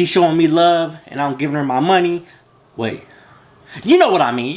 She's showing me love and I'm giving her my money. Wait, you know what I mean.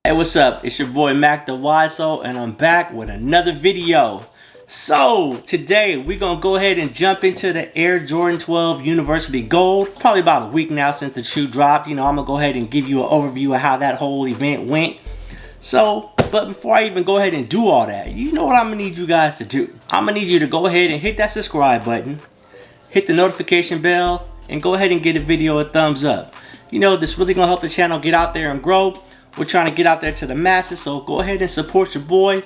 Hey, what's up? It's your boy Mac the Outsole, and I'm back with another video. So today we're gonna go ahead and jump into the Air Jordan 12 University Gold. Probably about a week now since the shoe dropped. You know, I'm gonna go ahead and give you an overview of how that whole event went. So, but before I even go ahead and do all that, you know what I'm gonna need you guys to do? I'm gonna need you to go ahead and hit that subscribe button, hit the notification bell, and go ahead and give the video a thumbs up. You know, this really gonna help the channel get out there and grow. We're trying to get out there to the masses, so go ahead and support your boy.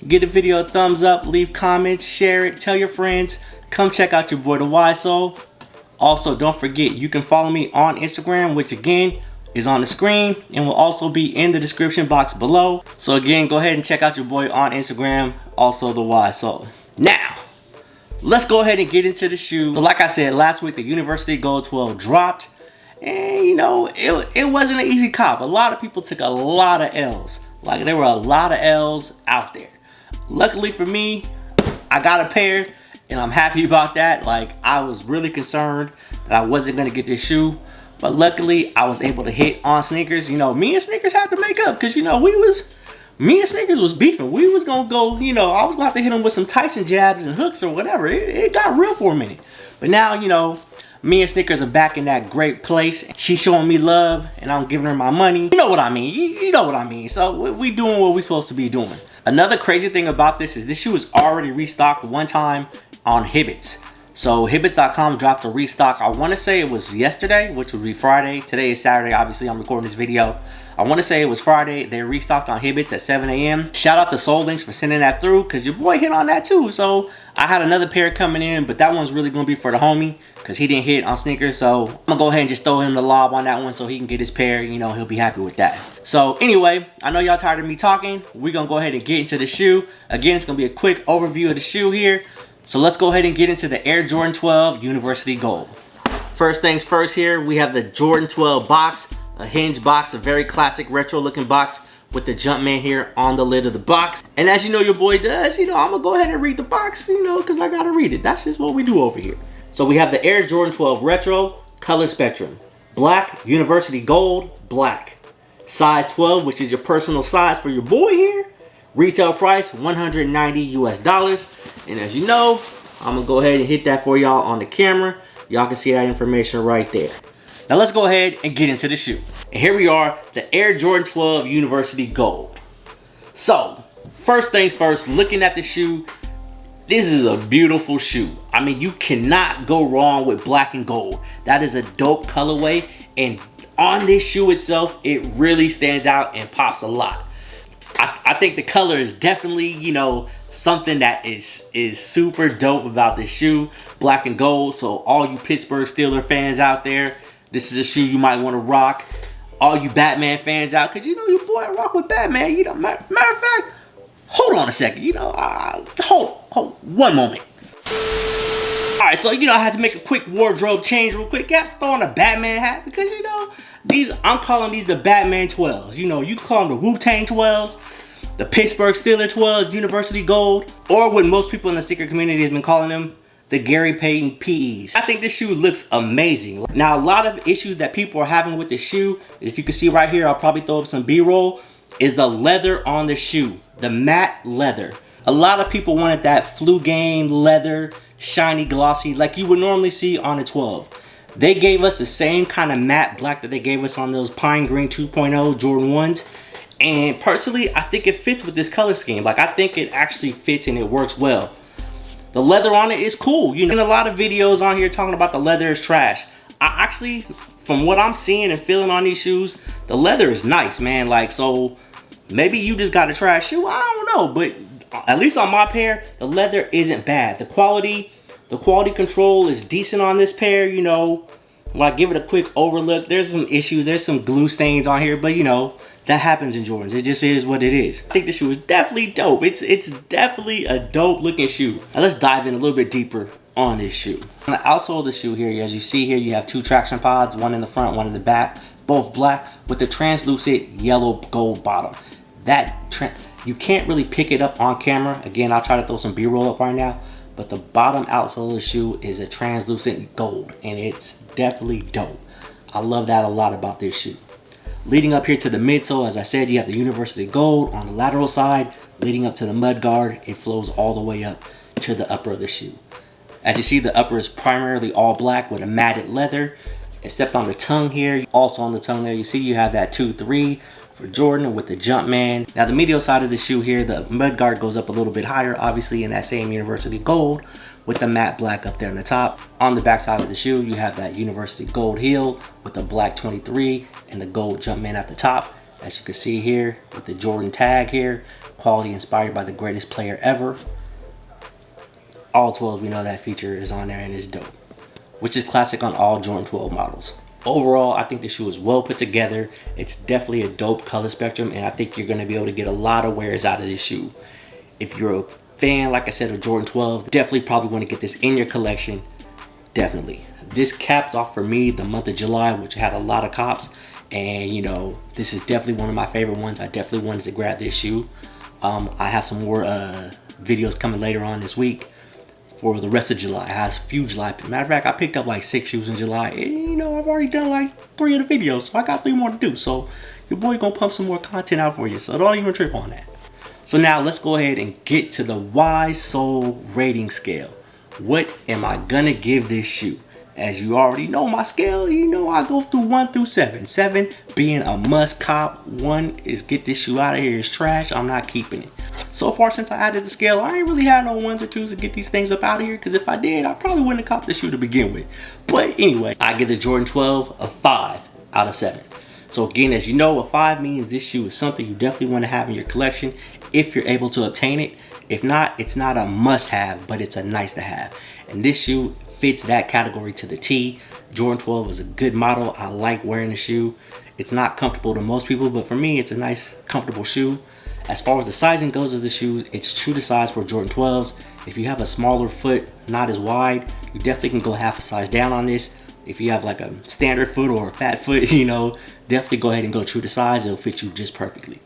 Give the video a thumbs up, leave comments, share it, tell your friends. Come check out your boy the Outsole. Also, don't forget, you can follow me on Instagram, which again is on the screen and will also be in the description box below. So again, go ahead and check out your boy on Instagram, also the Outsole. Now, let's go ahead and get into the shoe. So like I said, last week the University Gold 12 dropped. And you know, it wasn't an easy cop. A lot of people took a lot of L's. Like, there were a lot of L's out there. Luckily for me, I got a pair and I'm happy about that. Like, I was really concerned that I wasn't gonna get this shoe, but luckily I was able to hit on sneakers. You know, me and sneakers had to make up, because you know, me and sneakers was beefing. We was gonna go, you know, I was gonna have to hit them with some Tyson jabs and hooks or whatever. It got real for a minute. But now, you know, me and Snickers are back in that great place. She's showing me love and I'm giving her my money. You know what I mean. You know what I mean. So we doing what we're supposed to be doing. Another crazy thing about this is this shoe is already restocked one time on Hibbets. So Hibbets.com dropped a restock. I want to say it was yesterday, which would be Friday. Today is Saturday. Obviously, I'm recording this video. I want to say it was Friday. They restocked on Hibbets at 7 a.m. Shout out to Soul Links for sending that through, because your boy hit on that too. So I had another pair coming in, but that one's really going to be for the homie, because he didn't hit on sneakers. So I'm going to go ahead and just throw him the lob on that one so he can get his pair. You know, he'll be happy with that. So anyway, I know y'all tired of me talking. We're going to go ahead and get into the shoe. Again, it's going to be a quick overview of the shoe here. So let's go ahead and get into the Air Jordan 12 University Gold. First things first here, we have the Jordan 12 box. A hinge box, a very classic retro looking box with the Jumpman here on the lid of the box. And as you know your boy does, you know, I'm gonna go ahead and read the box, you know, because I gotta read it. That's just what we do over here. So we have the Air Jordan 12 Retro, color spectrum. Black, University Gold, black. Size 12, which is your personal size for your boy here. Retail price, $190 US. And as you know, I'm gonna go ahead and hit that for y'all on the camera. Y'all can see that information right there. Now let's go ahead and get into the shoe. And here we are, the Air Jordan 12 University Gold. So, first things first, looking at the shoe, this is a beautiful shoe. I mean, you cannot go wrong with black and gold. That is a dope colorway, and on this shoe itself, it really stands out and pops a lot. I think the color is definitely, you know, something that is super dope about this shoe, black and gold. So all you Pittsburgh Steelers fans out there, this is a shoe you might want to rock. All you Batman fans out, because you know your boy rock with Batman. You know, matter of fact, hold on a second. You know, hold one moment. All right, so you know I had to make a quick wardrobe change real quick. Got to throw on a Batman hat, because you know I'm calling these the Batman 12s. You know, you can call them the Wu-Tang 12s, the Pittsburgh Steelers 12s, University Gold, or what most people in the sneaker community has been calling them, the Gary Payton PEs. I think this shoe looks amazing. Now, a lot of issues that people are having with the shoe, if you can see right here, I'll probably throw up some B-roll, is the leather on the shoe, the matte leather. A lot of people wanted that flu game leather, shiny, glossy, like you would normally see on a 12. They gave us the same kind of matte black that they gave us on those Pine Green 2.0 Jordan 1s. And personally, I think it fits with this color scheme. Like, I think it actually fits and it works well. The leather on it is cool. You know, a lot of videos on here talking about the leather is trash. I actually, from what I'm seeing and feeling on these shoes, the leather is nice, man. Like, so maybe you just got a trash shoe. I don't know, but at least on my pair, the leather isn't bad. The quality The quality control is decent on this pair, you know. Like, give it a quick overlook. There's some issues, there's some glue stains on here, but you know, that happens in Jordans. It just is what it is. I think this shoe is definitely dope. It's definitely a dope looking shoe. Now let's dive in a little bit deeper on this shoe. On the outsole of the shoe here, as you see here, you have 2 traction pods, one in the front, one in the back, both black with the translucent yellow gold bottom. You can't really pick it up on camera. Again, I'll try to throw some B-roll up right now, but the bottom outsole of the shoe is a translucent gold, and it's definitely dope. I love that a lot about this shoe. Leading up here to the midsole, as I said, you have the University Gold on the lateral side. Leading up to the mud guard, it flows all the way up to the upper of the shoe. As you see, the upper is primarily all black with a matted leather, except on the tongue here. Also on the tongue there, you see you have that 2-3 for Jordan with the Jumpman. Now the medial side of the shoe here, the mud guard goes up a little bit higher, obviously in that same University Gold with the matte black up there on the top. On the back side of the shoe, you have that University Gold heel with the black 23 and the gold Jumpman at the top. As you can see here with the Jordan tag here, quality inspired by the greatest player ever. All 12, we know that feature is on there and is dope, which is classic on all Jordan 12 models. Overall, I think the shoe is well put together. It's definitely a dope color spectrum, and I think you're gonna be able to get a lot of wears out of this shoe. If you're a fan, like I said, of Jordan 12, definitely probably want to get this in your collection. Definitely. This caps off for me the month of July, which had a lot of cops, and you know, this is definitely one of my favorite ones. I definitely wanted to grab this shoe. I have some more videos coming later on this week for the rest of July. I have a few July. Matter of fact, I picked up like 6 shoes in July, and you know, I've already done like 3 of the videos, so I got 3 more to do. So your boy gonna pump some more content out for you, so don't even trip on that. So now let's go ahead and get to the Outsole rating scale. What am I gonna give this shoe? As you already know my scale, you know I go through 1 through 7. 7 being a must cop. 1 is get this shoe out of here, it's trash, I'm not keeping it. So far since I added the scale, I ain't really had no 1s or 2s to get these things up out of here, because if I did, I probably wouldn't have copped the shoe to begin with. But anyway, I give the Jordan 12 a 5 out of 7. So again, as you know, a 5 means this shoe is something you definitely want to have in your collection if you're able to obtain it. If not, it's not a must have, but it's a nice to have. And this shoe fits that category to the T. Jordan 12 is a good model. I like wearing the shoe. It's not comfortable to most people, but for me, it's a nice, comfortable shoe. As far as the sizing goes of the shoes, it's true to size for Jordan 12s. If you have a smaller foot, not as wide, you definitely can go half a size down on this. If you have like a standard foot or a fat foot, you know, definitely go ahead and go true to size. It'll fit you just perfectly.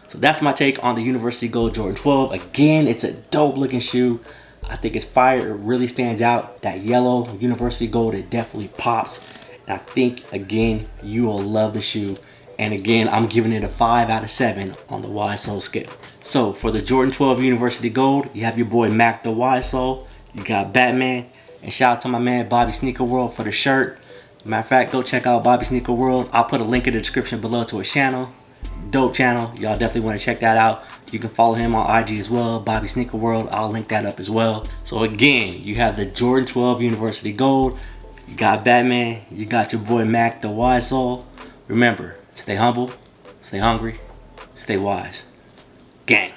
So that's my take on the University Gold Jordan 12. Again, it's a dope looking shoe. I think it's fire. It really stands out. That yellow University Gold, it definitely pops. And I think, again, you will love the shoe. And again, I'm giving it a 5 out of 7 on the Outsole scale. So for the Jordan 12 University Gold, you have your boy Mac the Outsole. You got Batman. And shout out to my man Bobby Sneaker World for the shirt. Matter of fact, go check out Bobby Sneaker World. I'll put a link in the description below to his channel. Dope channel. Y'all definitely want to check that out. You can follow him on IG as well, Bobby Sneaker World. I'll link that up as well. So again, you have the Jordan 12 University Gold. You got Batman. You got your boy Mac the Outsole. Remember, stay humble, stay hungry, stay wise. Gang.